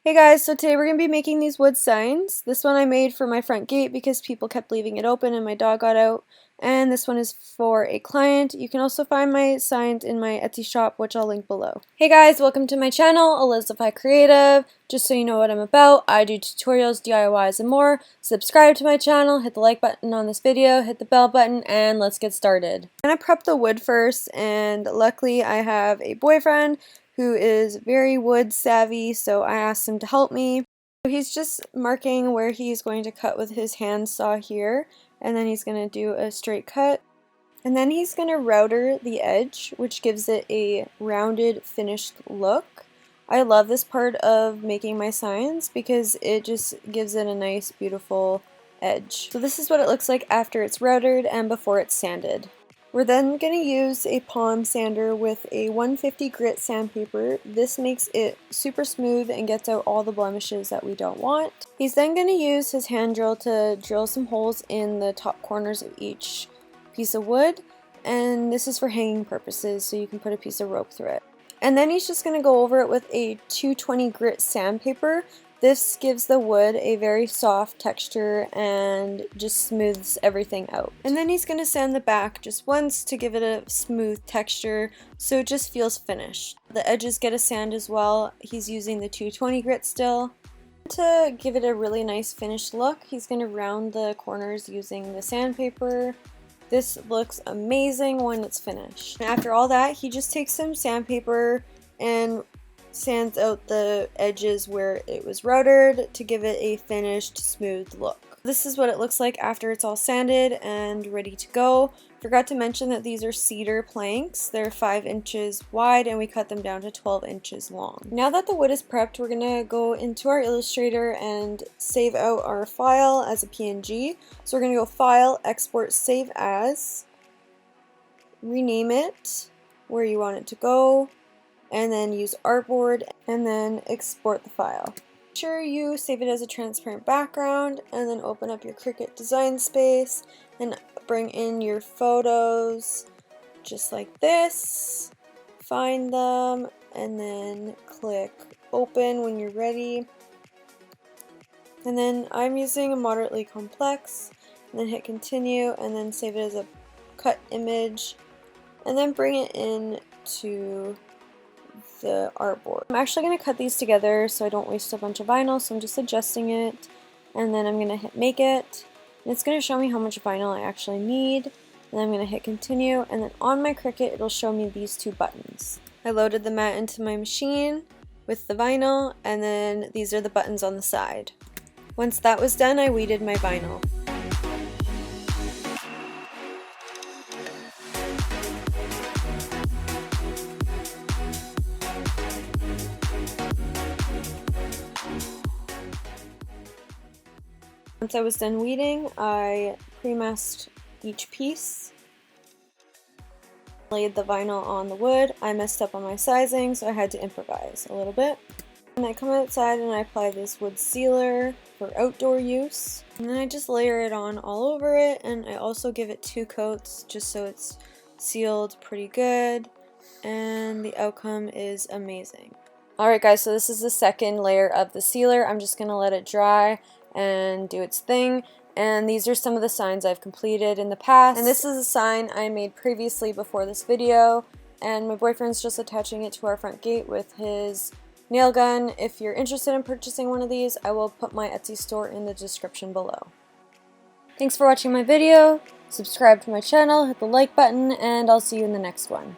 Hey guys, so today we're going to be making these wood signs. This one I made for my front gate because people kept leaving it open and my dog got out. And this one is for a client. You can also find my signs in my Etsy shop, which I'll link below. Hey guys, welcome to my channel, Elizabeth Creative. Just so you know what I'm about, I do tutorials, DIYs, and more. Subscribe to my channel, hit the like button on this video, hit the bell button, and let's get started. I'm going to prep the wood first, and luckily I have a boyfriend who is very wood savvy, so I asked him to help me. So he's just marking where he's going to cut with his hand saw here, and then he's going to do a straight cut. And then he's going to router the edge, which gives it a rounded, finished look. I love this part of making my signs because it just gives it a nice, beautiful edge. So this is what it looks like after it's routered and before it's sanded. We're then going to use a palm sander with a 150 grit sandpaper. This makes it super smooth and gets out all the blemishes that we don't want. He's then going to use his hand drill to drill some holes in the top corners of each piece of wood, and this is for hanging purposes, so you can put a piece of rope through it. And then he's just going to go over it with a 220 grit sandpaper. This gives the wood a very soft texture and just smooths everything out. And then he's going to sand the back just once to give it a smooth texture so it just feels finished. The edges get a sand as well. He's using the 220 grit still. To give it a really nice finished look, he's going to round the corners using the sandpaper. This looks amazing when it's finished. And after all that, he just takes some sandpaper and sands out the edges where it was routered to give it a finished, smooth look. This is what it looks like after it's all sanded and ready to go. Forgot to mention that these are cedar planks. They're 5 inches wide and we cut them down to 12 inches long. Now that the wood is prepped, we're gonna go into our Illustrator and save out our file as a PNG. So we're gonna go File, Export, Save As, rename it where you want it to go, and then use artboard and then export the file. Make sure you save it as a transparent background and then open up your Cricut design space and bring in your photos just like this. Find them and then click open when you're ready. And then I'm using a moderately complex, and then hit continue and then save it as a cut image and then bring it in to the artboard. I'm actually going to cut these together so I don't waste a bunch of vinyl, so I'm just adjusting it, and then I'm going to hit make it, and it's going to show me how much vinyl I actually need, and I'm going to hit continue, and then on my Cricut it'll show me these 2 buttons. I loaded the mat into my machine with the vinyl, and then these are the buttons on the side. Once that was done, I weeded my vinyl. Once I was done weeding, I pre-messed each piece, laid the vinyl on the wood. I messed up on my sizing, so I had to improvise a little bit. And I come outside and I apply this wood sealer for outdoor use. And then I just layer it on all over it, and I also give it 2 coats just so it's sealed pretty good, and the outcome is amazing. Alright guys, so this is the second layer of the sealer. I'm just going to let it dry and do its thing, and these are some of the signs I've completed in the past, and this is a sign I made previously before this video, and my boyfriend's just attaching it to our front gate with his nail gun. If you're interested in purchasing one of these, I will put my Etsy store in the description below. Thanks for watching my video, subscribe to my channel, hit the like button, and I'll see you in the next one.